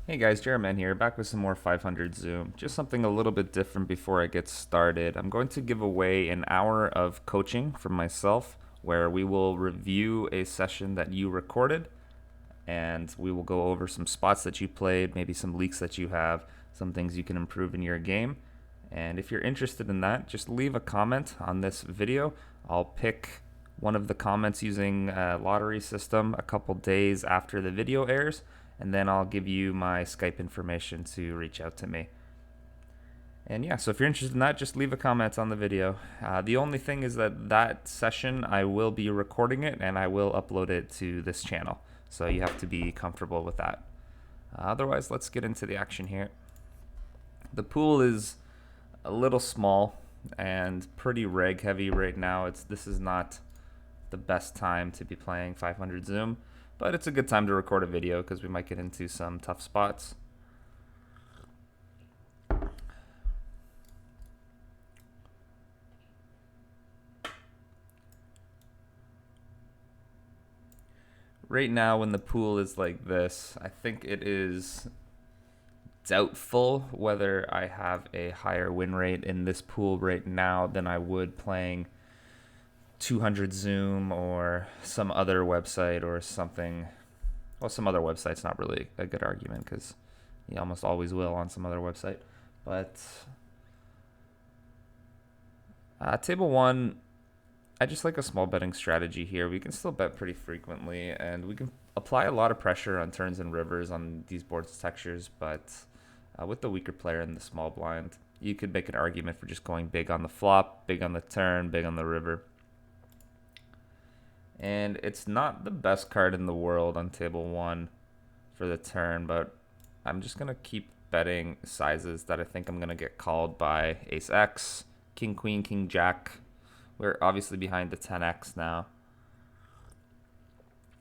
Hey guys, Jarretman here, back with some more 500 Zoom. Just something a little bit different before I get started. I'm going to give away an hour of coaching from myself where we will review a session that you recorded and we will go over some spots that you played, maybe some leaks that you have, some things you can improve in your game. And if you're interested in that, just leave a comment on this video. I'll pick one of the comments using a lottery system a couple days after the video airs, and then I'll give you my Skype information to reach out to me. And yeah, so if you're interested in that, just leave a comment on the video. The only thing is that session, I will be recording it and I will upload it to this channel. So you have to be comfortable with that. Otherwise, let's get into the action here. The pool is a little small and pretty reg heavy right now. This is not the best time to be playing 500 Zoom, but it's a good time to record a video because we might get into some tough spots. Right now when the pool is like this, I think it is doubtful whether I have a higher win rate in this pool right now than I would playing 200 Zoom or some other website or something. Well, some other website's not really a good argument because you almost always will on some other website. But table one, I just like a small betting strategy here. We can still bet pretty frequently and we can apply a lot of pressure on turns and rivers on these boards textures, but with the weaker player in the small blind, you could make an argument for just going big on the flop, big on the turn, big on the river. And it's not the best card in the world on table one for the turn, but I'm just going to keep betting sizes that I think I'm going to get called by ace X, king queen, king jack. We're obviously behind the 10x now.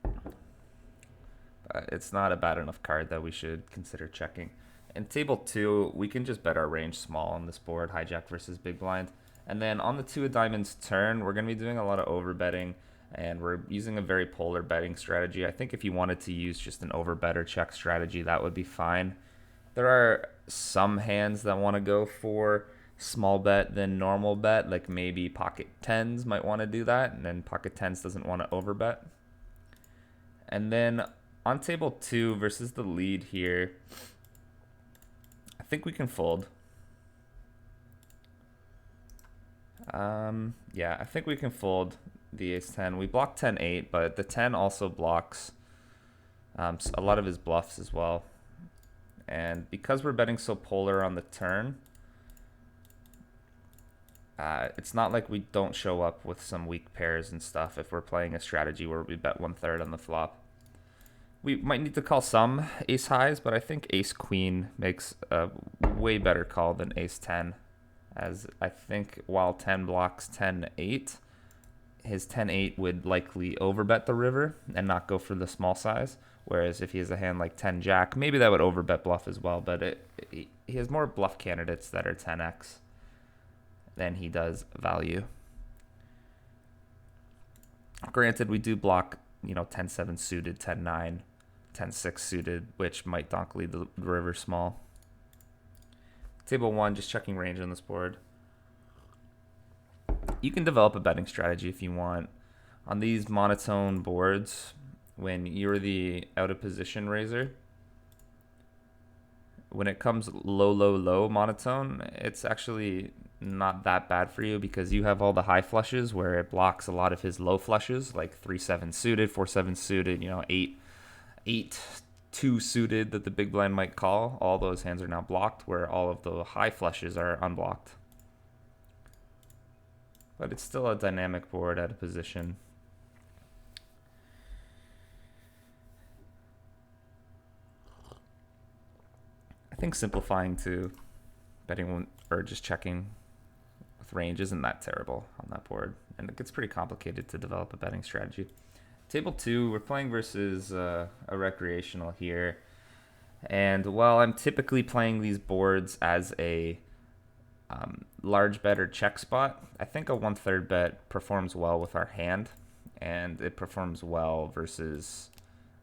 But it's not a bad enough card that we should consider checking. In table two, we can just bet our range small on this board, hijack versus big blind. And then on the two of diamonds turn, we're going to be doing a lot of overbetting. And we're using a very polar betting strategy. I think if you wanted to use just an overbet or check strategy, that would be fine. There are some hands that want to go for small bet than normal bet, like maybe pocket tens might want to do that, and then pocket tens doesn't want to overbet. And then on table two versus the lead here, I think we can fold. Yeah, I think we can fold the ace 10. We block 10-8, but the 10 also blocks a lot of his bluffs as well. And because we're betting so polar on the turn, it's not like we don't show up with some weak pairs and stuff if we're playing a strategy where we bet 1/3 on the flop. We might need to call some ace highs, but I think ace queen makes a way better call than ace 10. As I think while 10 blocks 10-8, his 10-8 would likely overbet the river and not go for the small size. Whereas if he has a hand like 10 jack, maybe that would overbet bluff as well. But he has more bluff candidates that are 10x than he does value. Granted, we do block 10-7 suited, 10-9, 10-6 suited, which might donk lead the river small. Table one, just checking range on this board. You can develop a betting strategy if you want. On these monotone boards, when you're the out of position raiser, when it comes low, low, low monotone, it's actually not that bad for you because you have all the high flushes where it blocks a lot of his low flushes, like 3-7 suited, 4-7 suited, 8-2 suited that the big blind might call. All those hands are now blocked where all of the high flushes are unblocked. But it's still a dynamic board at a position. I think simplifying to betting or just checking with range isn't that terrible on that board. And it gets pretty complicated to develop a betting strategy. Table two, we're playing versus a recreational here. And while I'm typically playing these boards as a large bet or check spot, I think a 1/3 bet performs well with our hand, and it performs well versus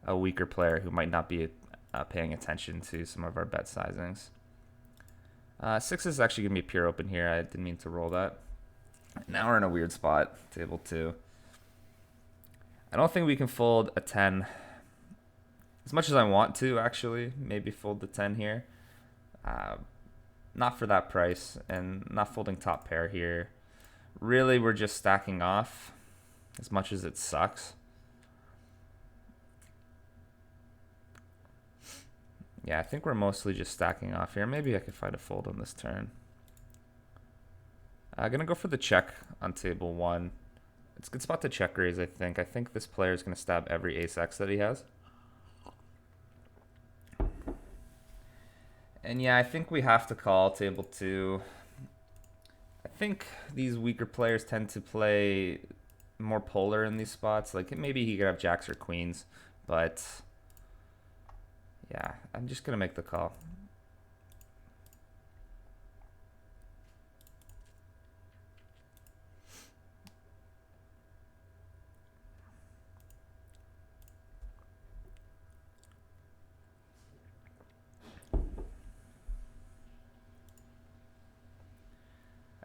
a weaker player who might not be paying attention to some of our bet sizings. 6 is actually going to be pure open here. I didn't mean to roll that. Now we're in a weird spot, table 2. I don't think we can fold a 10 as much as I want to, actually. Maybe fold the 10 here. Not for that price, and not folding top pair here. Really, we're just stacking off as much as it sucks. Yeah, I think we're mostly just stacking off here. Maybe I could find a fold on this turn. I'm going to go for the check on table 1. It's a good spot to check raise, I think. I think this player is going to stab every ace-x that he has. And yeah, I think we have to call table 2. I think these weaker players tend to play more polar in these spots. Like, maybe he could have jacks or queens, but yeah, I'm just going to make the call.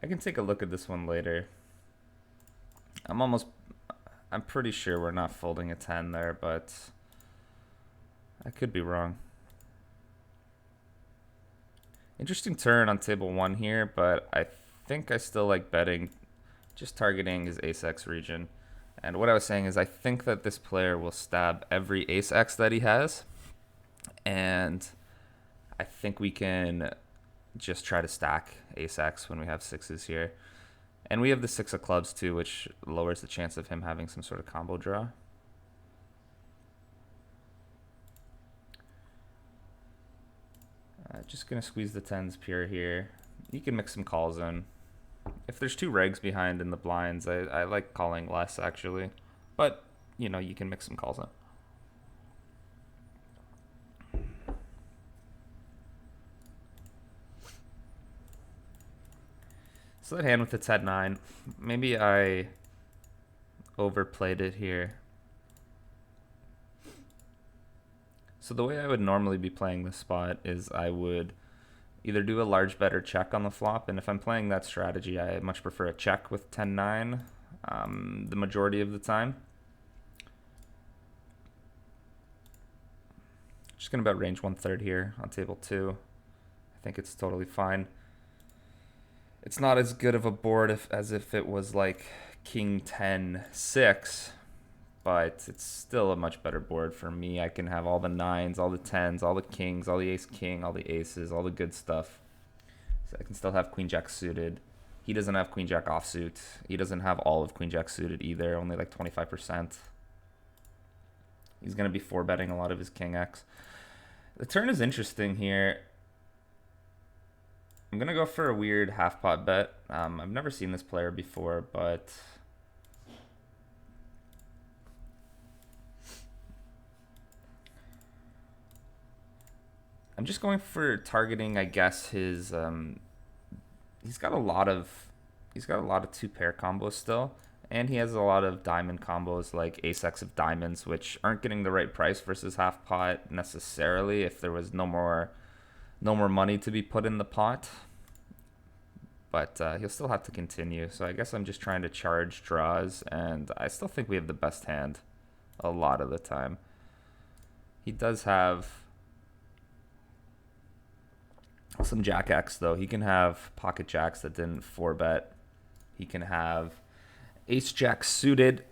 I can take a look at this one later. I'm pretty sure we're not folding a 10 there, but I could be wrong. Interesting turn on table 1 here, but I think I still like betting, just targeting his ace-x region. And what I was saying is I think that this player will stab every ace-x that he has, and I think we can just try to stack ace-x when we have 6s here. And we have the 6 of clubs too, which lowers the chance of him having some sort of combo draw. Just going to squeeze the 10s pure here. You can mix some calls in. If there's 2 regs behind in the blinds, I like calling less, actually. But, you know, you can mix some calls in. So that hand with the 10-9, maybe I overplayed it here. So the way I would normally be playing this spot is I would either do a large bet or check on the flop, and if I'm playing that strategy, I much prefer a check with 10-9 the majority of the time. Just gonna bet range 1/3 here on table 2. I think it's totally fine. It's not as good of a board as if it was like king 10-6, but it's still a much better board for me. I can have all the 9s, all the 10s, all the kings, all the ace-king, all the aces, all the good stuff. So I can still have queen-jack suited. He doesn't have queen-jack offsuit. He doesn't have all of queen-jack suited either, only like 25%. He's going to be 4-betting a lot of his king-x. The turn is interesting here. I'm going to go for a weird half-pot bet. I've never seen this player before, but I'm just going for targeting, I guess, his he's got a lot of 2-pair combos still, and he has a lot of diamond combos like ace-x of diamonds, which aren't getting the right price versus half pot necessarily if there was no more money to be put in the pot. But he'll still have to continue, so I guess I'm just trying to charge draws, and I still think we have the best hand a lot of the time. He does have some jack-x, though. He can have pocket jacks that didn't 4-bet. He can have ace-jack suited.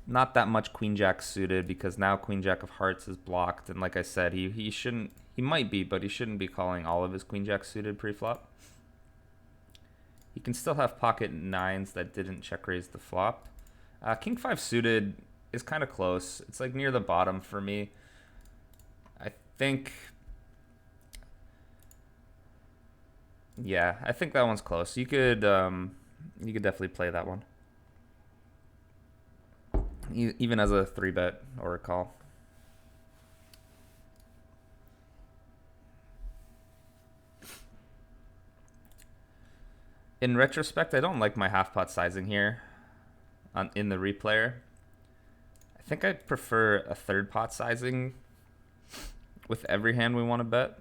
Not that much queen-jack suited, because now queen-jack of hearts is blocked, and like I said, he shouldn't. He might be, but he shouldn't be calling all of his queen-jack suited pre-flop. He can still have pocket 9s that didn't check raise the flop. King 5 suited is kind of close. It's like near the bottom for me. I think, yeah, I think that one's close. You could definitely play that one, even as a 3-bet or a call. In retrospect, I don't like my half pot sizing here in the replayer. I I think I prefer a third pot sizing with every hand we want to bet.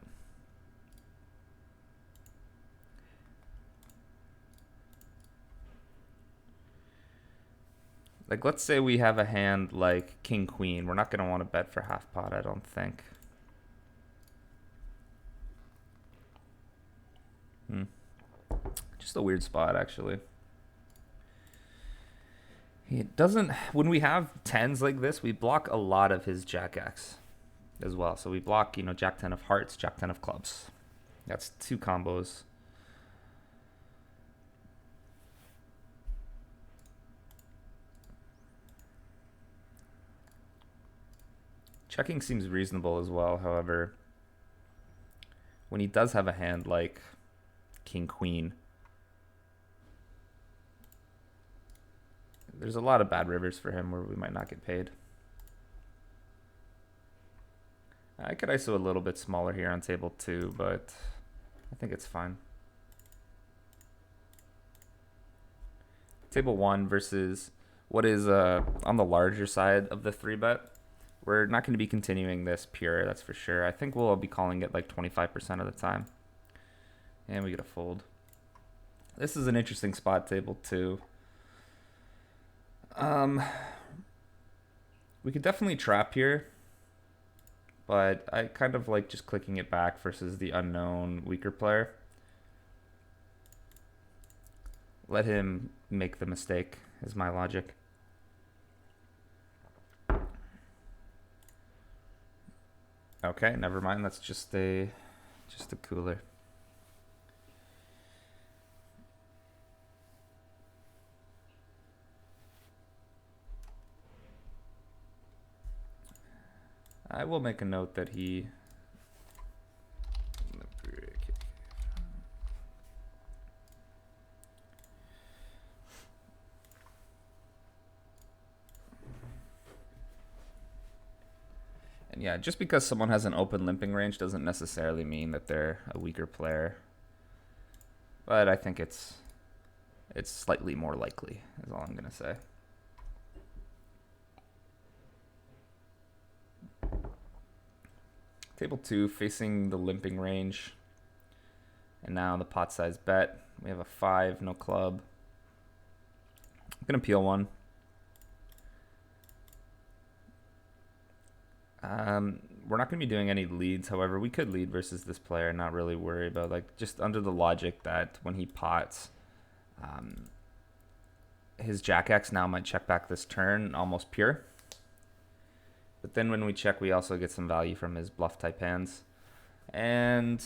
Like, let's say we have a hand like King Queen. We're not going to want to bet for half pot, I don't think. Just a weird spot, actually. It doesn't. When we have tens like this, we block a lot of his Jack X as well. So we block, Jack 10 of hearts, Jack 10 of clubs. That's 2 combos. Checking seems reasonable as well, however, when he does have a hand like King Queen, there's a lot of bad rivers for him where we might not get paid. I could ISO a little bit smaller here on table 2, but I think it's fine. Table 1 versus what is on the larger side of the 3-bet. We're not going to be continuing this pure, that's for sure. I think we'll be calling it like 25% of the time. And we get a fold. This is an interesting spot, table 2. We could definitely trap here, but I kind of like just clicking it back versus the unknown weaker player. Let him make the mistake, is my logic. Okay, never mind. That's just a cooler. I will make a note that he. And yeah, just because someone has an open limping range doesn't necessarily mean that they're a weaker player. But I think it's slightly more likely, is all I'm going to say. Table 2 facing the limping range. And now the pot size bet. We have a 5, no club. I'm going to peel 1. We're not going to be doing any leads. However, we could lead versus this player and not really worry about, like, just under the logic that when he pots, his Jack X now might check back this turn almost pure. But then when we check, we also get some value from his bluff type hands. And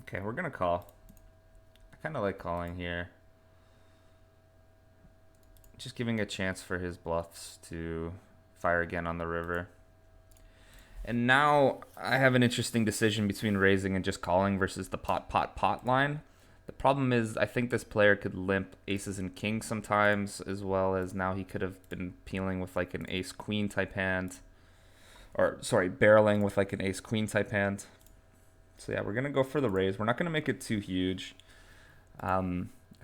okay, we're gonna call. I kind of like calling here. Just giving a chance for his bluffs to fire again on the river. And now I have an interesting decision between raising and just calling versus the pot line. The problem is I think this player could limp aces and kings sometimes, as well as now he could have been peeling with like an ace queen type hand. Or sorry, barreling with like an ace queen type hand. So yeah, we're gonna go for the raise. We're not gonna make it too huge. I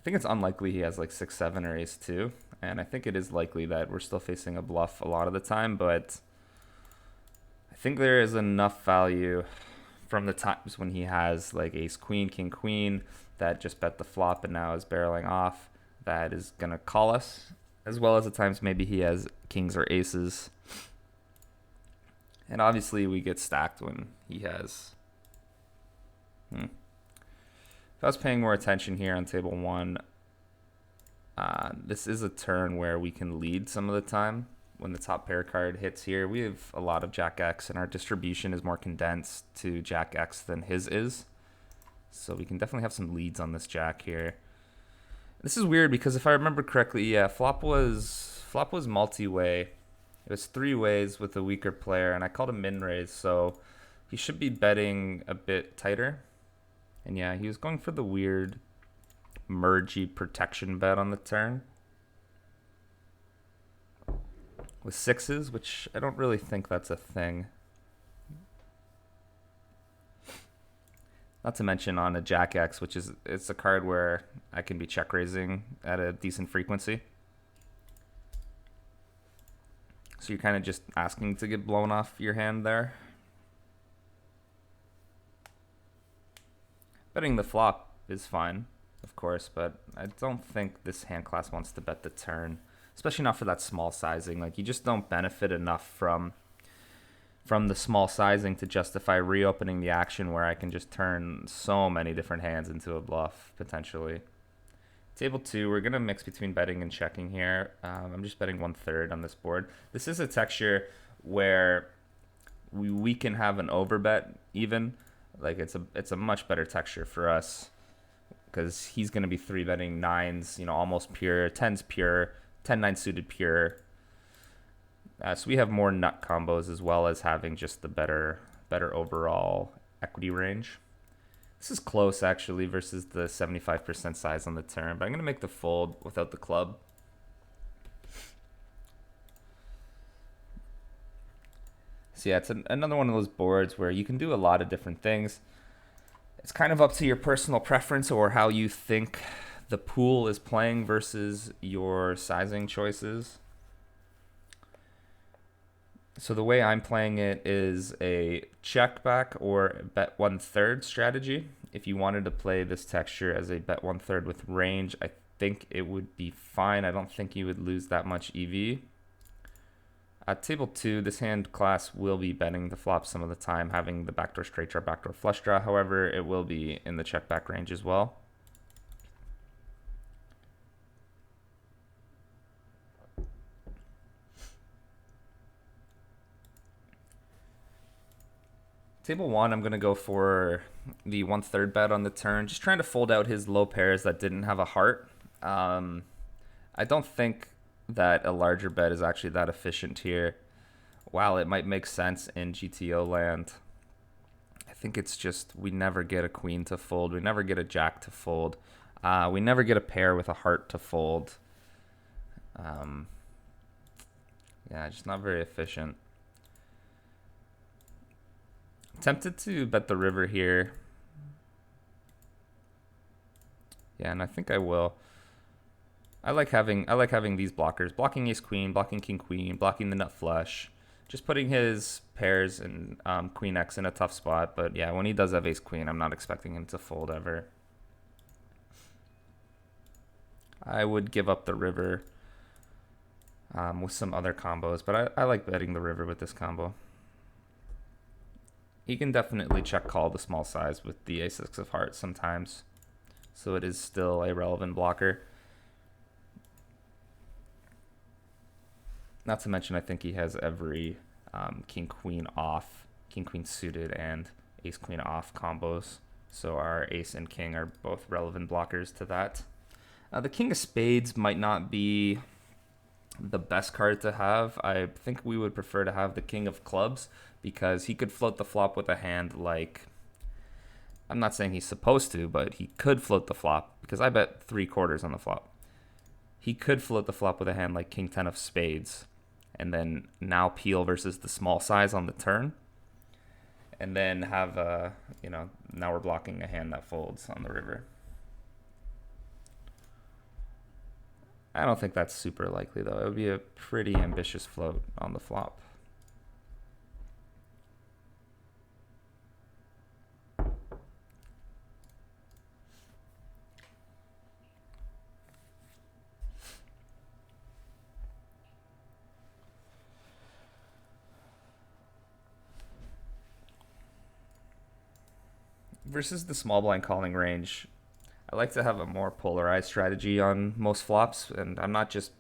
think it's unlikely he has like 6-7 or ace 2, and I think it is likely that we're still facing a bluff a lot of the time, but I think there is enough value from the times when he has like ace queen, king queen, that just bet the flop and now is barreling off, that is gonna call us, as well as the times maybe he has kings or aces. And obviously we get stacked when he has If I was paying more attention here on table 1, this is a turn where we can lead some of the time. When the top pair card hits here, we have a lot of Jack X, and our distribution is more condensed to Jack X than his is. So we can definitely have some leads on this Jack here. This is weird because if I remember correctly, yeah, flop was multi-way. It was 3 ways with a weaker player, and I called a min raise, so he should be betting a bit tighter. And yeah, he was going for the weird mergey protection bet on the turn with 6s, which I don't really think that's a thing. Not to mention on a Jack X, which is it's a card where I can be check raising at a decent frequency. So you're kind of just asking to get blown off your hand there. Betting the flop is fine, of course, but I don't think this hand class wants to bet the turn, especially not for that small sizing. Like, you just don't benefit enough from the small sizing to justify reopening the action where I can just turn so many different hands into a bluff, potentially. Table 2, we're going to mix between betting and checking here. I'm just betting 1/3 on this board. This is a texture where we can have an overbet even. Like, it's a much better texture for us because he's going to be 3-betting 9s, almost pure, 10s pure, 10-9 suited pure. So we have more nut combos as well as having just the better overall equity range. This is close, actually, versus the 75% size on the turn, but I'm going to make the fold without the club. So yeah, it's another one of those boards where you can do a lot of different things. It's kind of up to your personal preference or how you think the pool is playing versus your sizing choices. So the way I'm playing it is a check back or bet 1/3 strategy. If you wanted to play this texture as a bet 1/3 with range, I think it would be fine. I don't think you would lose that much EV. At table 2, this hand class will be betting the flop some of the time, having the backdoor straight draw, backdoor flush draw. However, it will be in the check back range as well. Table 1, I'm going to go for the 1/3 bet on the turn, just trying to fold out his low pairs that didn't have a heart. I don't think that a larger bet is actually that efficient here. While it might make sense in GTO land, I think it's just we never get a queen to fold. We never get a jack to fold. We never get a pair with a heart to fold. Yeah, just not very efficient. Tempted to bet the river here. Yeah, and I think I will. I like having these blockers. Blocking ace queen, blocking king queen, blocking the nut flush. Just putting his pairs and queen X in a tough spot. But yeah, when he does have ace queen, I'm not expecting him to fold ever. I would give up the river with some other combos, but I like betting the river with this combo. He can definitely check call the small size with the ace-6 of hearts sometimes. So it is still a relevant blocker. Not to mention, I think he has every king-queen off, king-queen suited, and ace-queen off combos. So our ace and king are both relevant blockers to that. The king of spades might not be the best card to have. I think we would prefer to have the king of clubs because he could float the flop with a hand like, I'm not saying he's supposed to, but he could float the flop because I bet 3/4 on the flop. He could float the flop with a hand like king 10 of spades and then now peel versus the small size on the turn. And then have, now we're blocking a hand that folds on the river. I don't think that's super likely, though. It would be a pretty ambitious float on the flop. Versus the small blind calling range, I like to have a more polarized strategy on most flops, and I'm not just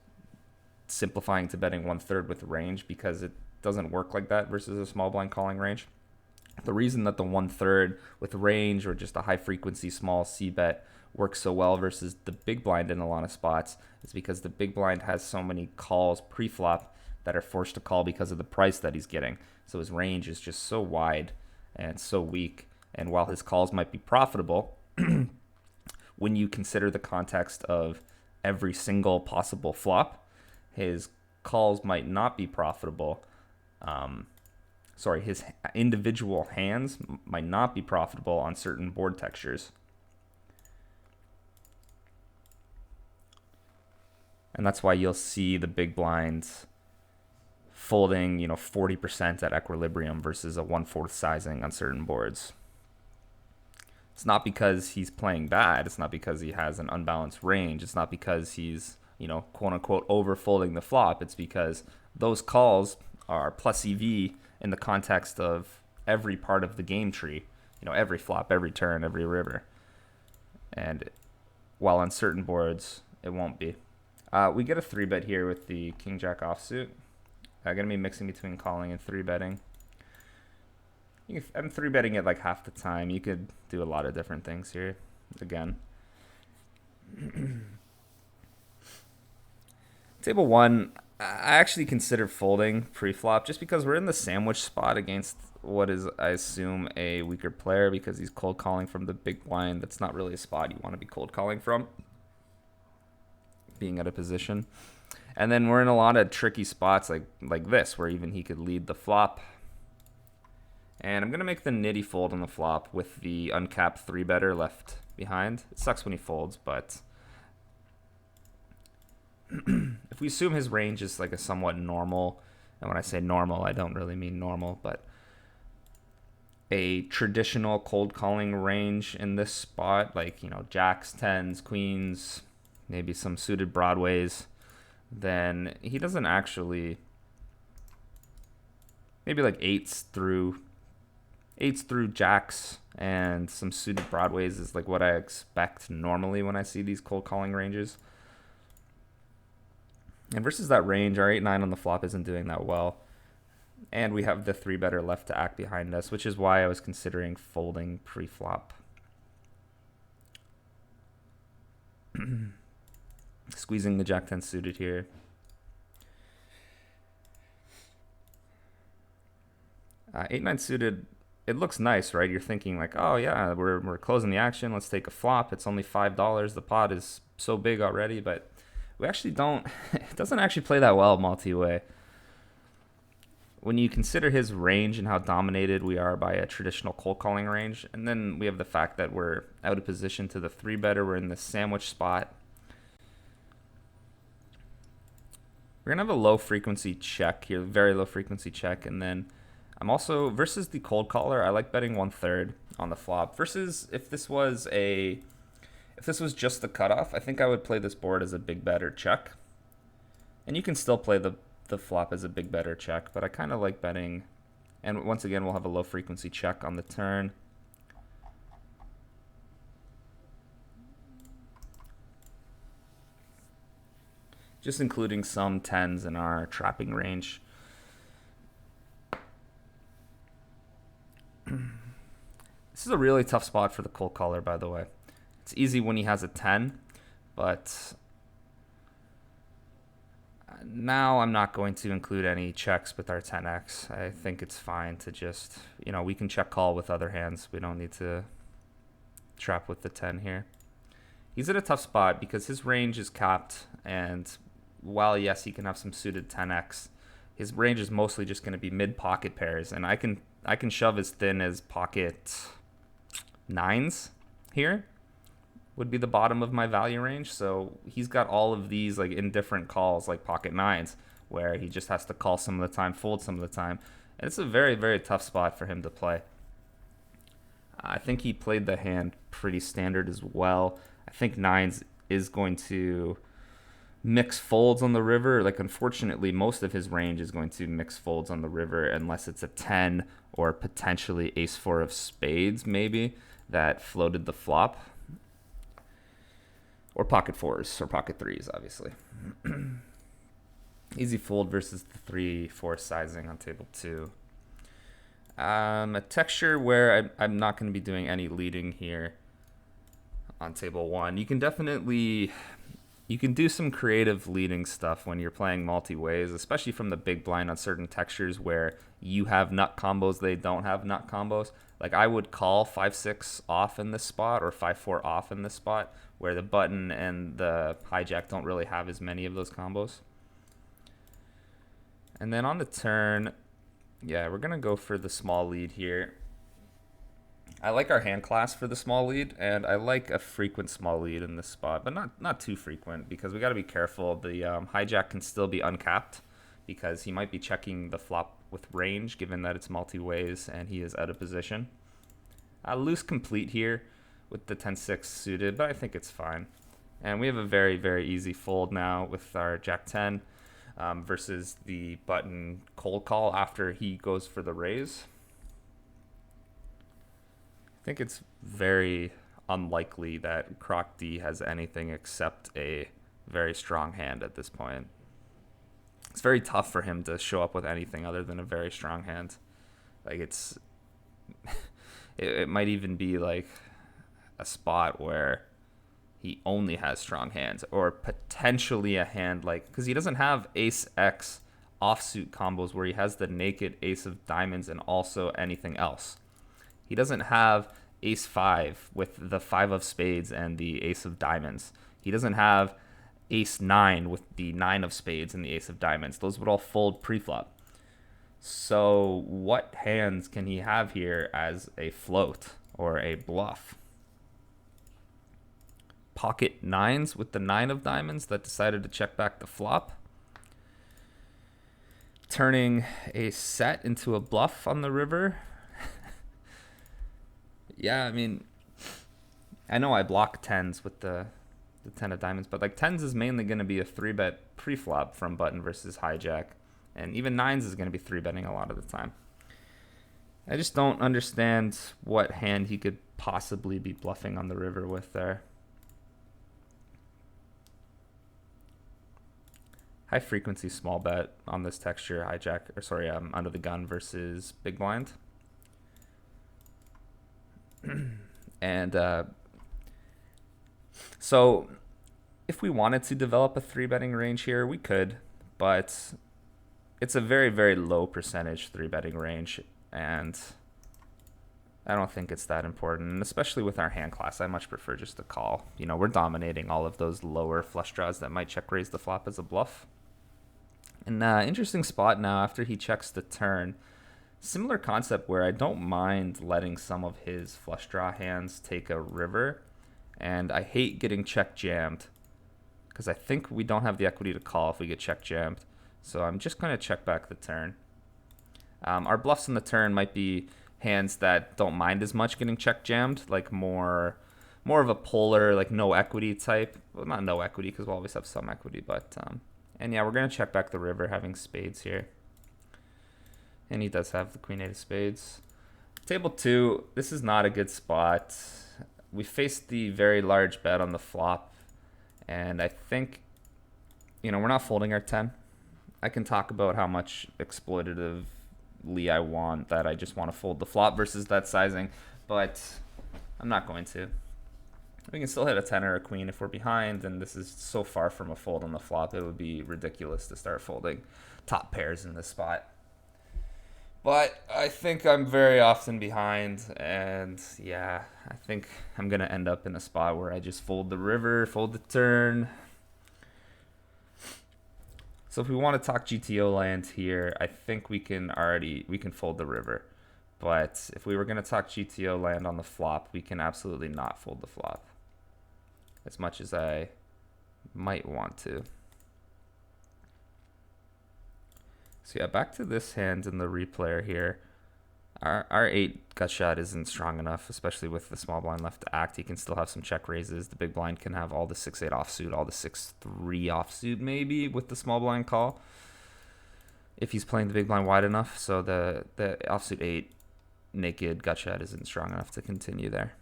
simplifying to betting 1/3 with range because it doesn't work like that versus a small blind calling range. The reason that the 1/3 with range or just a high frequency small C bet works so well versus the big blind in a lot of spots is because the big blind has so many calls pre-flop that are forced to call because of the price that he's getting. So his range is just so wide and so weak. And while his calls might be profitable, when you consider the context of every single possible flop, his calls might not be profitable. his individual hands might not be profitable on certain board textures. And that's why you'll see the big blinds folding, 40% at equilibrium versus a 1/4 sizing on certain boards. It's not because he's playing bad. It's not because he has an unbalanced range. It's not because he's, quote unquote, over folding the flop. It's because those calls are plus EV in the context of every part of the game tree. Every flop, every turn, every river. And while on certain boards, it won't be. We get a 3-bet here with the King Jack offsuit. I'm going to be mixing between calling and 3-betting. I'm 3-betting it like half the time. You could do a lot of different things here. Again. Table 1, I actually consider folding pre-flop just because we're in the sandwich spot against what is, I assume, a weaker player because he's cold calling from the big blind. That's not really a spot you want to be cold calling from, being out of position. And then we're in a lot of tricky spots like this, where even he could lead the flop. And I'm going to make the nitty fold on the flop with the uncapped 3-better left behind. It sucks when he folds, but if we assume his range is like a somewhat normal, and when I say normal, I don't really mean normal, but a traditional cold calling range in this spot, like, jacks, 10s, queens, maybe some suited broadways, then he doesn't actually, maybe like 8s through jacks and some suited broadways is like what I expect normally when I see these cold calling ranges. And versus that range, our 8-9 on the flop isn't doing that well. And we have the 3-better left to act behind us, which is why I was considering folding pre-flop. Squeezing the Jack 10 suited here. Uh, 8-9 suited, it looks nice, right? You're thinking like, oh yeah, we're closing the action. Let's take a flop. It's only $5. The pot is so big already, but we actually don't. It doesn't actually play that well multi-way. When you consider his range and how dominated we are by a traditional cold calling range, and then we have the fact that we're out of position to the 3-better, we're in the sandwich spot. We're gonna have a low frequency check here, very low frequency check, and then I'm also versus the cold caller. I like betting 1/3 on the flop. Versus if this was just the cutoff, I think I would play this board as a big bet or check, and you can still play the flop as a big bet or check, but I kind of like betting. And once again, we'll have a low frequency check on the turn. Just including some 10s in our trapping range. This is a really tough spot for the cold caller, by the way. It's easy when he has a 10, but now I'm not going to include any checks with our 10x. I think it's fine to just, we can check call with other hands. We don't need to trap with the 10 here. He's at a tough spot because his range is capped, and while yes, he can have some suited 10x, his range is mostly just going to be mid pocket pairs, and I can shove as thin as pocket 9s here would be the bottom of my value range. So he's got all of these like indifferent calls like pocket 9s where he just has to call some of the time, fold some of the time, and it's a very, very tough spot for him to play. I think he played the hand pretty standard as well. I think 9s is going to mix folds on the river. Like, unfortunately, most of his range is going to mix folds on the river unless it's a 10 or potentially ace-4 of spades maybe that floated the flop. Or pocket 4s or pocket 3s, obviously. Easy fold versus the 3-4 sizing on table 2. A texture where I'm not going to be doing any leading here on table 1. You can do some creative leading stuff when you're playing multi-ways, especially from the big blind on certain textures where you have nut combos, they don't have nut combos. Like, I would call 5-6 off in this spot or 5-4 off in this spot where the button and the hijack don't really have as many of those combos. And then on the turn, Yeah, we're gonna go for the small lead here. I like our hand class for the small lead, and I like a frequent small lead in this spot, but not too frequent because we got to be careful. The hijack can still be uncapped because he might be checking the flop with range, given that it's multi-ways and he is out of position. Loose complete here with the 10-6 suited, but I think it's fine. And we have a very, very easy fold now with our Jack-10 versus the button cold call after he goes for the raise. I think it's very unlikely that Croc D has anything except a very strong hand at this point. It's very tough for him to show up with anything other than a very strong hand. Like it's, it might even be like a spot where he only has strong hands, or potentially a hand like, because he doesn't have ace X offsuit combos where he has the naked ace of diamonds and also anything else. He doesn't have ace 5 with the 5 of spades and the ace of diamonds. He doesn't have ace 9 with the 9 of spades and the ace of diamonds. Those would all fold pre-flop. So what hands can he have here as a float or a bluff? Pocket 9s with the 9 of diamonds that decided to check back the flop. Turning a set into a bluff on the river. Yeah, I mean, I know I block 10s with the 10 of diamonds, but like 10s is mainly going to be a 3-bet pre-flop from button versus hijack. And even 9s is going to be 3-betting a lot of the time. I just don't understand what hand he could possibly be bluffing on the river with there. High frequency small bet on this texture, hijack, or sorry, under the gun versus big blind. And so if we wanted to develop a 3-betting range here, we could, but it's a very, very low percentage 3-betting range, and I don't think it's that important. And especially with our hand class, I much prefer just to call. You know, we're dominating all of those lower flush draws that might check raise the flop as a bluff. And interesting spot now after he checks the turn. Similar concept where I don't mind letting some of his flush draw hands take a river, and I hate getting check jammed because I think we don't have the equity to call if we get check jammed. So I'm just going to check back the turn. Our bluffs in the turn might be hands that don't mind as much getting check jammed, like more of a polar, like no equity type. Well, not no equity because we'll always have some equity, but and yeah, we're going to check back the river having spades here. And he does have the queen 8 of spades. Table 2, this is not a good spot. We faced the very large bet on the flop. And I think, you know, we're not folding our 10. I can talk about how much exploitatively I want that I just want to fold the flop versus that sizing. But I'm not going to. We can still hit a 10 or a queen if we're behind. And this is so far from a fold on the flop. It would be ridiculous to start folding top pairs in this spot. But I think I'm very often behind, and yeah, I think I'm going to end up in a spot where I just fold the river, fold the turn. So if we want to talk GTO land here, I think we can fold the river. But if we were going to talk GTO land on the flop, we can absolutely not fold the flop, as much as I might want to. So yeah, back to this hand in the replayer here. Our 8 gut shot isn't strong enough, especially with the small blind left to act. He can still have some check raises. The big blind can have all the 6-8 offsuit, all the 6-3 offsuit maybe with the small blind call, if he's playing the big blind wide enough. So the offsuit 8 naked gut shot isn't strong enough to continue there.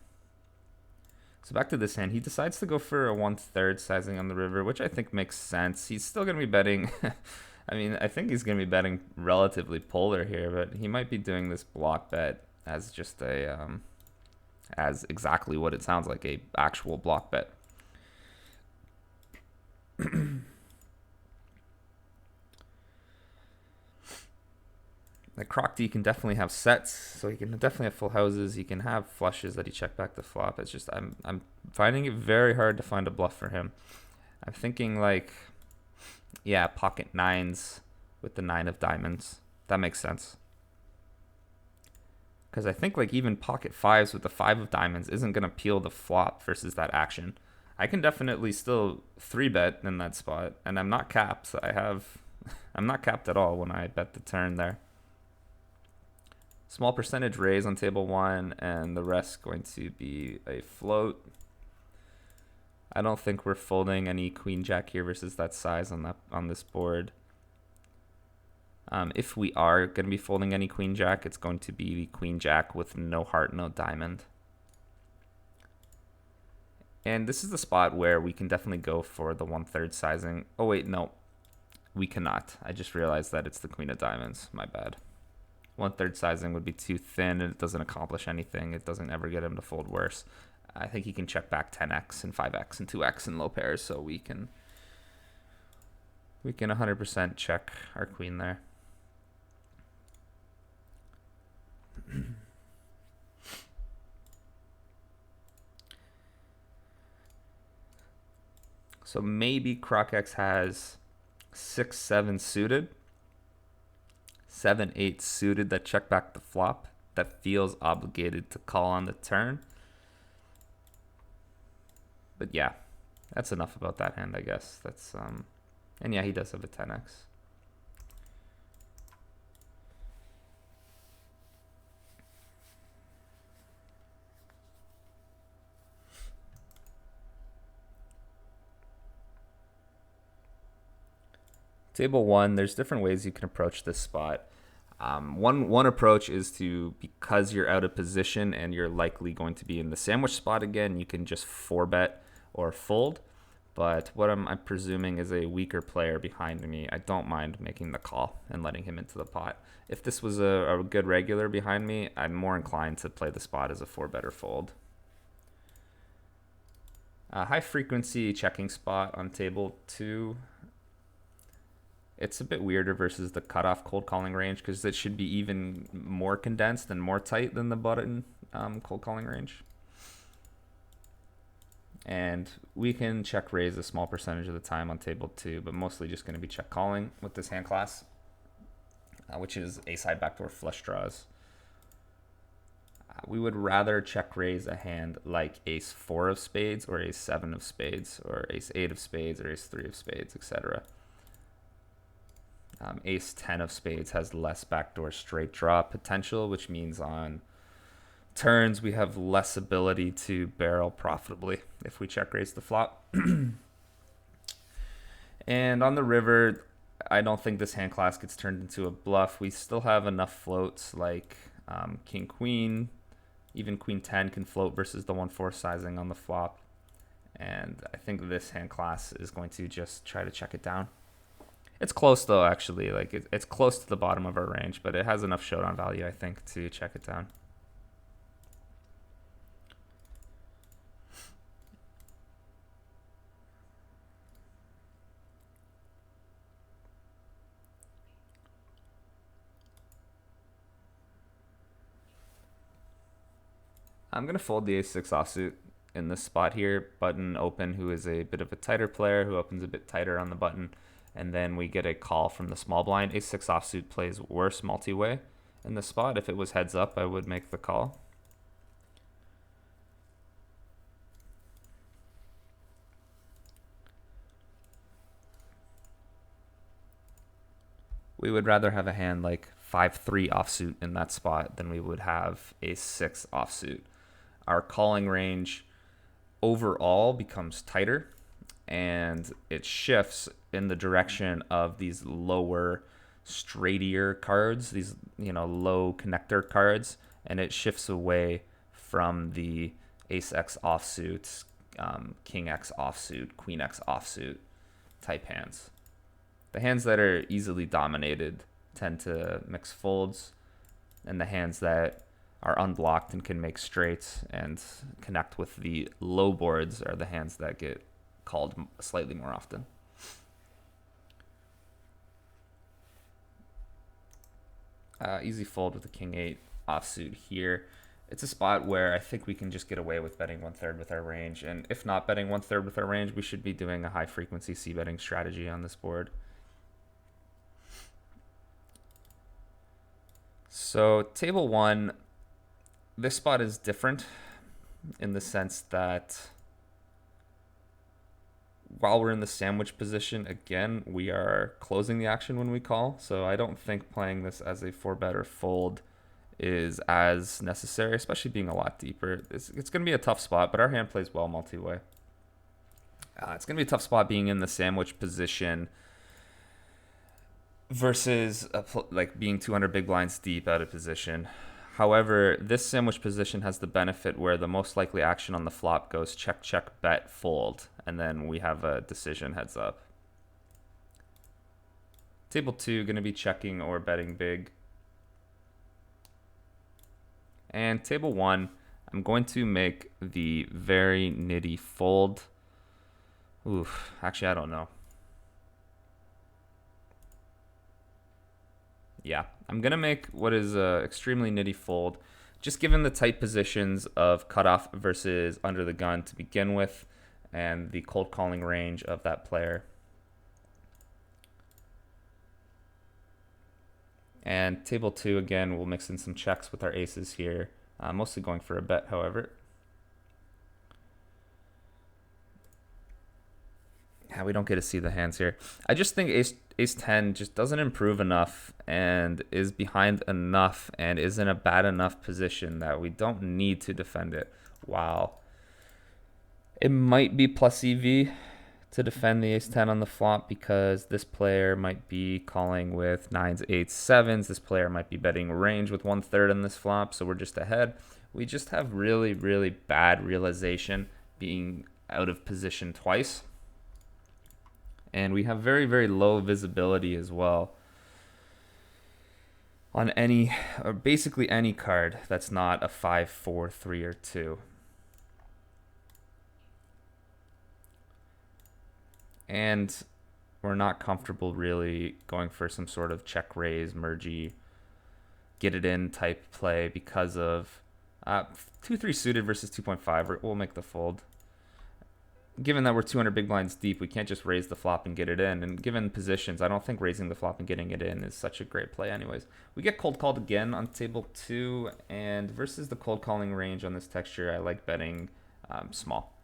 So back to this hand, he decides to go for a 1/3 sizing on the river, which I think makes sense. He's still going to be betting... I mean, I think he's going to be betting relatively polar here, but he might be doing this block bet as just as exactly what it sounds like, a actual block bet. The Croc D can definitely have sets, so he can definitely have full houses. He can have flushes that he check back the flop. It's just I'm finding it very hard to find a bluff for him. I'm thinking like... yeah, pocket 9s with the 9 of diamonds. That makes sense. Because I think like even pocket fives with the 5 of diamonds isn't going to peel the flop versus that action. I can definitely still 3-bet in that spot, and I'm not capped. I'm not capped at all when I bet the turn there. Small percentage raise on table 1, and the rest going to be a float. I don't think we're folding any queen jack here versus that size on this board. If we are going to be folding any queen jack, it's going to be queen jack with no heart, no diamond. And this is the spot where we can definitely go for the 1/3 sizing. Oh wait, no, we cannot. I just realized that it's the queen of diamonds. My bad. 1/3 sizing would be too thin, and it doesn't accomplish anything. It doesn't ever get him to fold worse. I think he can check back 10x and 5x and 2x in low pairs, so we can 100% check our queen there. So maybe Croc-X has 6-7 suited, 7-8 suited that check back the flop, that feels obligated to call on the turn. But yeah, that's enough about that hand, I guess. That's and yeah, he does have a 10x. Table 1, there's different ways you can approach this spot. One approach is to, because you're out of position and you're likely going to be in the sandwich spot again, you can just 4-bet or fold. But what I'm presuming is a weaker player behind me. I don't mind making the call and letting him into the pot. If this was a good regular behind me, I'm more inclined to play the spot as a 4-bet or fold. High frequency checking spot on table 2. It's a bit weirder versus the cutoff cold calling range because it should be even more condensed and more tight than the button cold calling range. And we can check raise a small percentage of the time on table 2, but mostly just going to be check calling with this hand class, which is a side backdoor flush draws. We would rather check raise a hand like ace 4 of spades or ace 7 of spades or ace 8 of spades or ace 3 of spades, etc. Ace 10 of spades has less backdoor straight draw potential, which means on turns we have less ability to barrel profitably if we check raise the flop. And on the river, I don't think this hand class gets turned into a bluff. We still have enough floats like king queen, even queen 10 can float versus the 1/4 sizing on the flop. And I think this hand class is going to just try to check it down. It's close though, actually. Like it's close to the bottom of our range, but it has enough showdown value, I think, to check it down. I'm gonna fold the ace 6 offsuit in this spot here. Button open, who is a bit of a tighter player, who opens a bit tighter on the button. And then we get a call from the small blind. Ace 6 offsuit plays worse multi-way in this spot. If it was heads up, I would make the call. We would rather have a hand like 5-3 offsuit in that spot than we would have ace 6 offsuit. Our calling range overall becomes tighter, and it shifts in the direction of these lower straightier cards, these low connector cards, and it shifts away from the ace x offsuit, king x offsuit, queen x offsuit type hands. The hands that are easily dominated tend to mix folds, and the hands that are unblocked and can make straights and connect with the low boards are the hands that get called slightly more often. Easy fold with the king 8 offsuit here. It's a spot where I think we can just get away with betting 1/3 with our range, and if not betting 1/3 with our range, we should be doing a high frequency c-betting strategy on this board. So table 1, this spot is different in the sense that while we're in the sandwich position, again, we are closing the action when we call. So I don't think playing this as a 4-bet or fold is as necessary, especially being a lot deeper. It's going to be a tough spot, but our hand plays well multi-way. It's going to be a tough spot being in the sandwich position versus like being 200 big blinds deep out of position. However, this sandwich position has the benefit where the most likely action on the flop goes check, check, bet, fold, and then we have a decision heads up. Table 2, going to be checking or betting big. And table 1, I'm going to make the very nitty fold. Oof, actually, I don't know. Yeah, I'm going to make what is an extremely nitty fold, just given the tight positions of cutoff versus under the gun to begin with, and the cold calling range of that player. And table 2, again, we'll mix in some checks with our aces here, mostly going for a bet, however. Yeah, we don't get to see the hands here. I just think ace 10 just doesn't improve enough and is behind enough and is in a bad enough position that we don't need to defend it. Wow. It might be plus EV to defend the ace 10 on the flop because this player might be calling with 9s, 8s, 7s. This player might be betting range with 1/3 on this flop, so we're just ahead. We just have really, really bad realization being out of position twice. And we have very, very low visibility as well on any, or basically any card that's not a 5, 4, 3, or 2. And we're not comfortable really going for some sort of check raise, mergey, get it in type play because of 2-3 suited versus 2.5. We'll make the fold. Given that we're 200 big blinds deep, we can't just raise the flop and get it in. And given positions, I don't think raising the flop and getting it in is such a great play anyways. We get cold called again on table 2, and versus the cold calling range on this texture, I like betting small.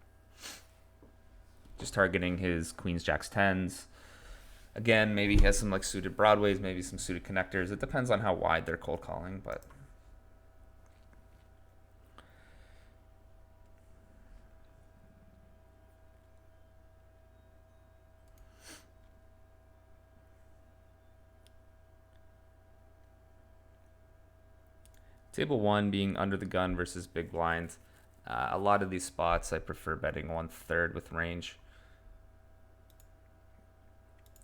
Just targeting his queens, jacks, 10s. Again, maybe he has some like suited broadways, maybe some suited connectors. It depends on how wide they're cold calling, but table 1 being under the gun versus big blinds. A lot of these spots I prefer betting 1/3 with range.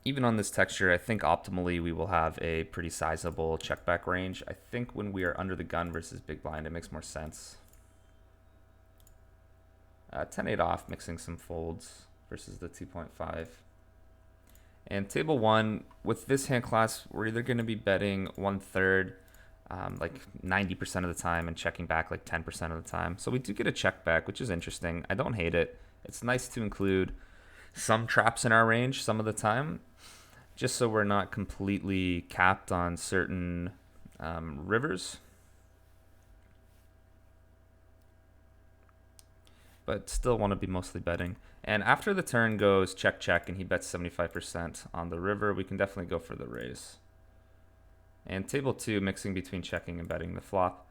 Even on this texture, I think optimally we will have a pretty sizable check back range. I think when we are under the gun versus big blind, it makes more sense. 10-8 off, mixing some folds versus the 2.5. And table 1, with this hand class, we're either going to be betting 1/3 like 90% of the time and checking back like 10% of the time. So we do get a check back, which is interesting. I don't hate it. It's nice to include some traps in our range some of the time, just so we're not completely capped on certain rivers. But still want to be mostly betting. And after the turn goes check, check, and he bets 75% on the river, we can definitely go for the raise. And table 2, mixing between checking and betting the flop.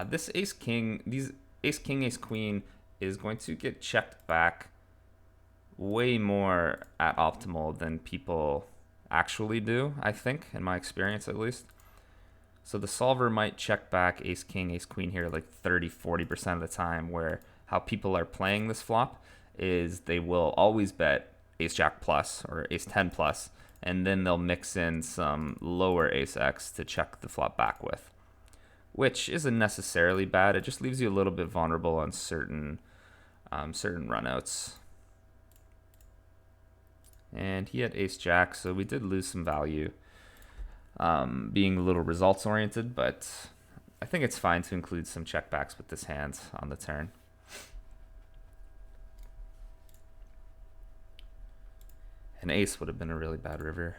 This ace king, these ace king, ace queen is going to get checked back way more at optimal than people actually do, I think, in my experience at least. So the solver might check back ace king, ace queen here like 30-40% of the time, where how people are playing this flop is they will always bet ace jack plus or ace 10 plus, and then they'll mix in some lower ace x to check the flop back with, which isn't necessarily bad. It just leaves you a little bit vulnerable on certain runouts. And he had ace jack, so we did lose some value, being a little results oriented, but I think it's fine to include some checkbacks with this hand on the turn. An ace would have been a really bad river.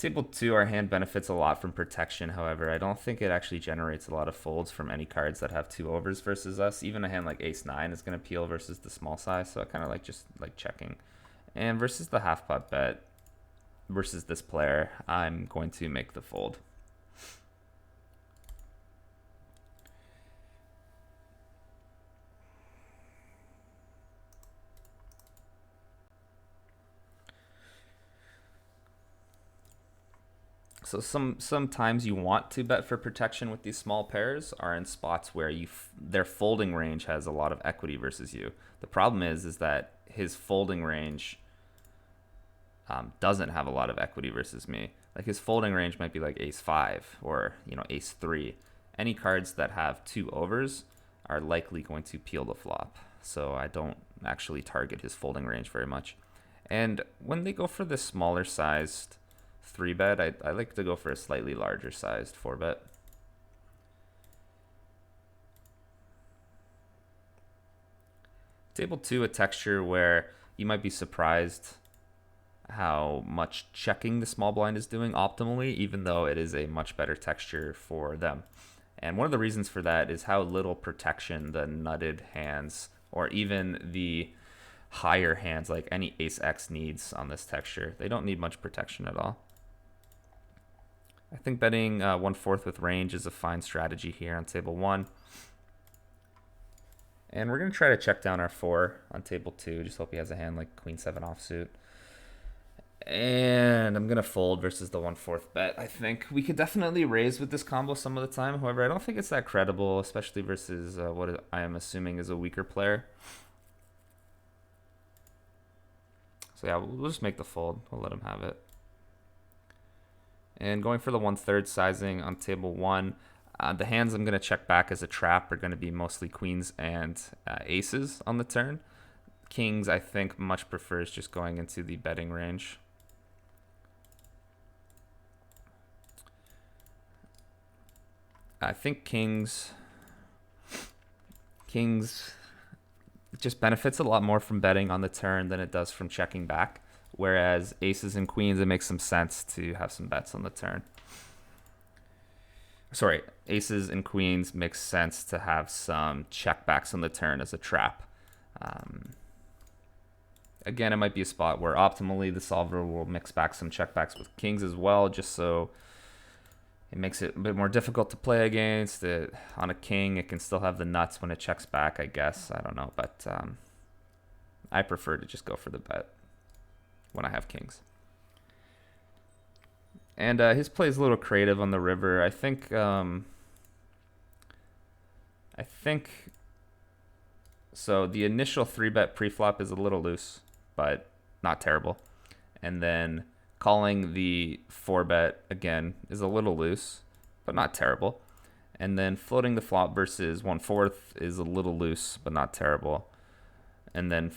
Table 2, our hand benefits a lot from protection. However, I don't think it actually generates a lot of folds from any cards that have 2 overs versus us. Even a hand like Ace-9 is going to peel versus the small size, so I kind of like just like checking. And versus the half pot bet, versus this player, I'm going to make the fold. So sometimes you want to bet for protection with these small pairs are in spots where their folding range has a lot of equity versus you. The problem is that his folding range doesn't have a lot of equity versus me. Like his folding range might be like Ace-5 or Ace-3. Any cards that have 2 overs are likely going to peel the flop. So I don't actually target his folding range very much. And when they go for the smaller sized 3-bet, I like to go for a slightly larger sized 4-bet. Table 2, a texture where you might be surprised how much checking the small blind is doing optimally, even though it is a much better texture for them. And one of the reasons for that is how little protection the nutted hands or even the higher hands like any Ace-X needs on this texture. They don't need much protection at all. I think betting 1/4 with range is a fine strategy here on table 1. And we're going to try to check down our 4 on table 2. Just hope he has a hand like Queen-7 offsuit. And I'm going to fold versus the 1/4 bet. I think we could definitely raise with this combo some of the time. However, I don't think it's that credible, especially versus what I am assuming is a weaker player. So yeah, we'll just make the fold. We'll let him have it. And going for the 1/3 sizing on table 1, the hands I'm going to check back as a trap are going to be mostly queens and aces on the turn. Kings, I think, much prefers just going into the betting range. I think kings just benefits a lot more from betting on the turn than it does from checking back. Whereas aces and queens, it makes some sense to have some bets on the turn. Sorry, aces and queens makes sense to have some checkbacks on the turn as a trap. Again, it might be a spot where optimally the solver will mix back some checkbacks with kings as well, just so it makes it a bit more difficult to play against. On a king, it can still have the nuts when it checks back, I guess. I don't know, but I prefer to just go for the bet when I have kings. And his play is a little creative on the river. I think so. The initial 3-bet preflop is a little loose, but not terrible. And then calling the 4-bet again is a little loose, but not terrible. And then floating the flop versus 1/4 is a little loose, but not terrible. And then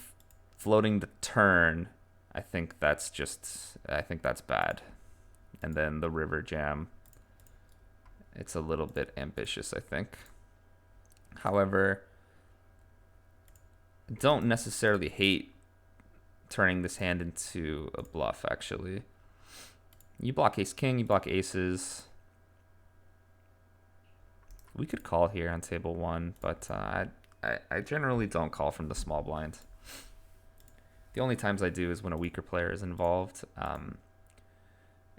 floating the turn, I think that's bad. And then the river jam, it's a little bit ambitious, I think. However, I don't necessarily hate turning this hand into a bluff, actually. You block ace-king, you block aces. We could call here on table 1, but I generally don't call from the small blind. The only times I do is when a weaker player is involved.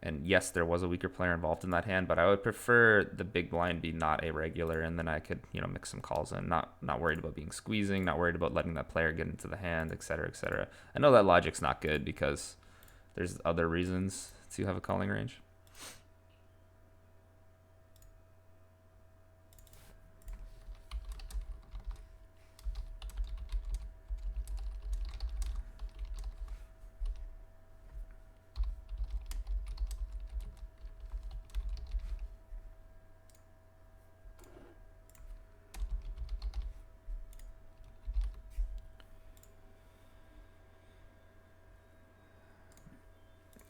And yes, there was a weaker player involved in that hand, but I would prefer the big blind be not a regular, and then I could, mix some calls in. Not worried about being squeezing, not worried about letting that player get into the hand, etc., etc. I know that logic's not good because there's other reasons to have a calling range.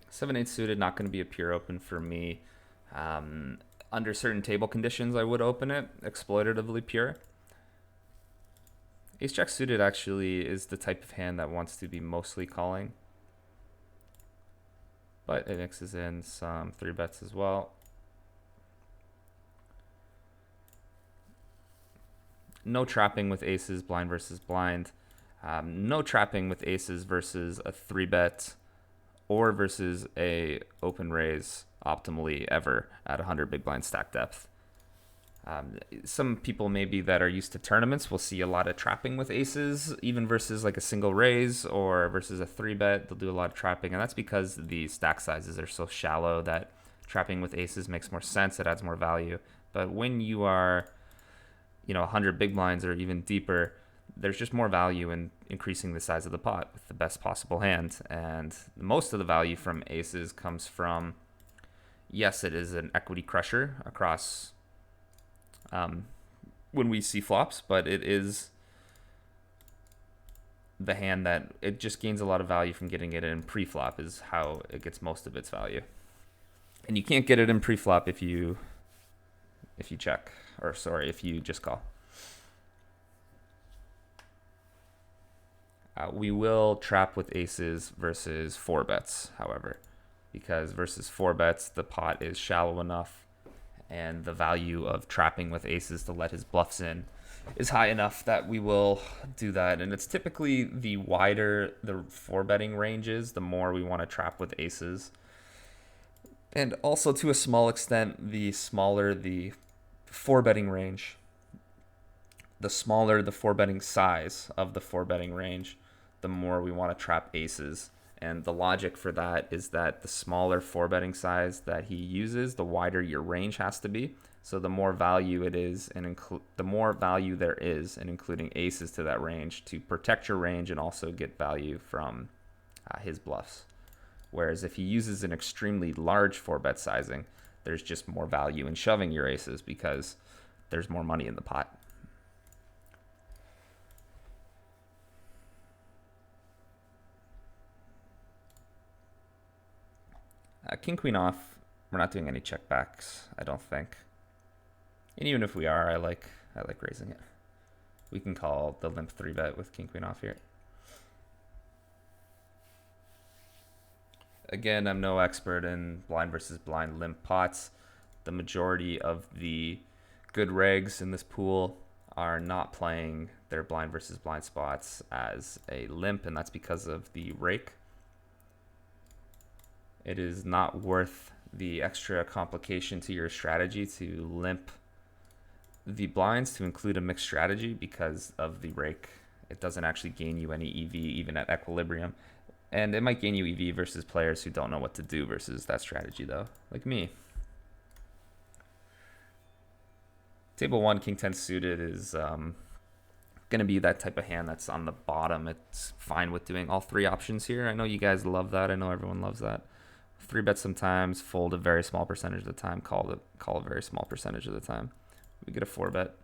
Seven eight suited, not going to be a pure open for me. Under certain table conditions, I would open it exploitatively pure. Ace jack suited actually is the type of hand that wants to be mostly calling. but it mixes in some 3-bets as well. No trapping with aces, blind versus blind. No trapping with aces versus a 3-bet or versus a open raise optimally ever at 100 big blind stack depth. Some people maybe that are used to tournaments will see a lot of trapping with aces, even versus like a single raise or versus a 3-bet. They'll do a lot of trapping, and that's because the stack sizes are so shallow that trapping with aces makes more sense. It adds more value. But when you are, 100 big blinds or even deeper, there's just more value in increasing the size of the pot with the best possible hand. And most of the value from aces comes from, yes, it is an equity crusher across when we see flops, but it is the hand that it just gains a lot of value from getting it in pre-flop is how it gets most of its value. And you can't get it in pre-flop if you check, or sorry, if you just call. We will trap with aces versus 4-bets, however, because versus 4-bets, the pot is shallow enough and the value of trapping with aces to let his bluffs in is high enough that we will do that. And it's typically the wider the 4-betting range is, the more we want to trap with aces. And also, to a small extent, the smaller the 4-betting range, the smaller the 4-betting size of the 4-betting range, the more we want to trap aces. And the logic for that is that the smaller 4-betting size that he uses, the wider your range has to be. So the more value it is, and the more value there is in including aces to that range to protect your range and also get value from his bluffs. Whereas if he uses an extremely large 4-bet sizing, there's just more value in shoving your aces because there's more money in the pot. King queen off, we're not doing any checkbacks, I don't think. And even if we are, I like raising it. We can call the limp 3-bet with king queen off here. Again, I'm no expert in blind versus blind limp pots. The majority of the good regs in this pool are not playing their blind versus blind spots as a limp, and that's because of the rake. It is not worth the extra complication to your strategy to limp the blinds to include a mixed strategy because of the rake. It doesn't actually gain you any EV even at equilibrium. And it might gain you EV versus players who don't know what to do versus that strategy though, like me. Table 1, king 10 suited is going to be that type of hand that's on the bottom. It's fine with doing all 3 options here. I know you guys love that. I know everyone loves that. 3-bet sometimes, fold a very small percentage of the time, call a very small percentage of the time. We get a 4-bet.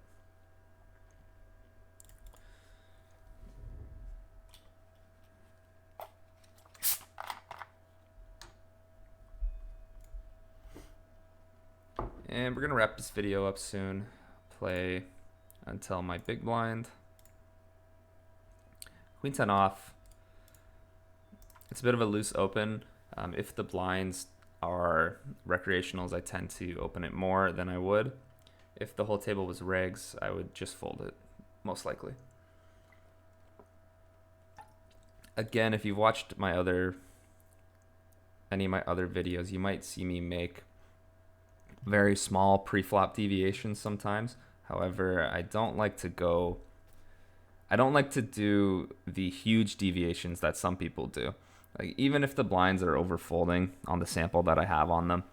And we're going to wrap this video up soon. Play until my big blind. Queen 10 off. It's a bit of a loose open. If the blinds are recreationals, I tend to open it more than I would. If the whole table was regs, I would just fold it, most likely. Again, if you've watched any of my other videos, you might see me make very small pre-flop deviations sometimes. However, I don't like to do the huge deviations that some people do. Like, even if the blinds are overfolding on the sample that I have on them,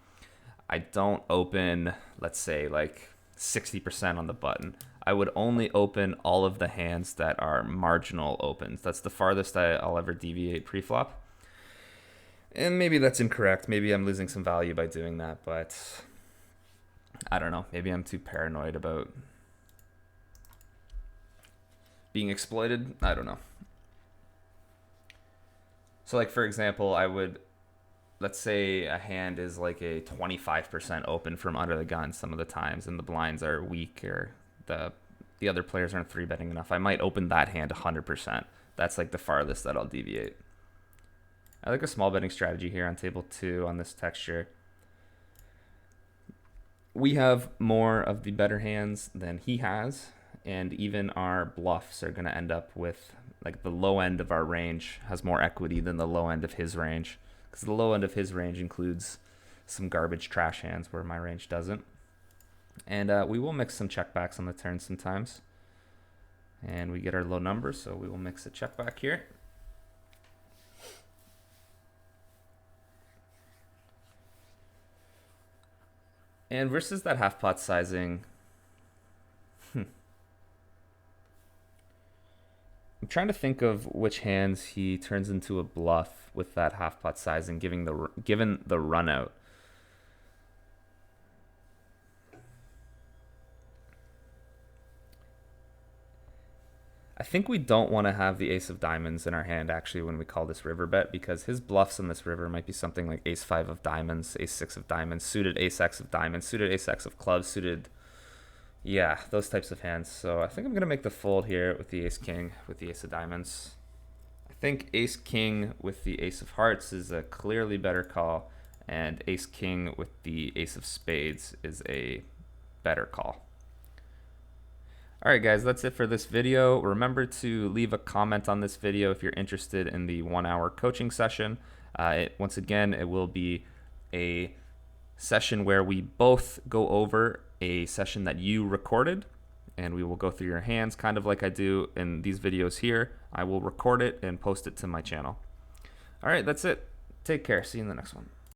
I don't open, let's say, like 60% on the button. I would only open all of the hands that are marginal opens. That's the farthest I'll ever deviate pre-flop. And maybe that's incorrect. Maybe I'm losing some value by doing that, but I don't know. Maybe I'm too paranoid about being exploited. I don't know. So like, for example, let's say a hand is like a 25% open from under the gun some of the times, and the blinds are weak or the other players aren't 3-betting enough. I might open that hand 100%. That's like the farthest that I'll deviate. I like a small betting strategy here on table 2 on this texture. We have more of the better hands than he has, and even our bluffs are going to end up with, like, the low end of our range has more equity than the low end of his range, because the low end of his range includes some garbage trash hands where my range doesn't. And we will mix some checkbacks on the turn sometimes, and we get our low number, so we will mix a checkback here. And versus that half pot sizing, I'm trying to think of which hands he turns into a bluff with that half pot sizing, given the run out. I think we don't want to have the ace of diamonds in our hand actually when we call this river bet, because his bluffs on this river might be something like ace 5 of diamonds, ace 6 of diamonds, suited ace x of diamonds, suited ace x of clubs, suited, yeah, those types of hands. So I think I'm going to make the fold here with the ace king with the ace of diamonds. I think ace king with the ace of hearts is a clearly better call, and ace king with the ace of spades is a better call. Alright guys, that's it for this video. Remember to leave a comment on this video if you're interested in the 1-hour coaching session. Once again, it will be a session where we both go over a session that you recorded, and we will go through your hands kind of like I do in these videos here. I will record it and post it to my channel. Alright, that's it. Take care. See you in the next one.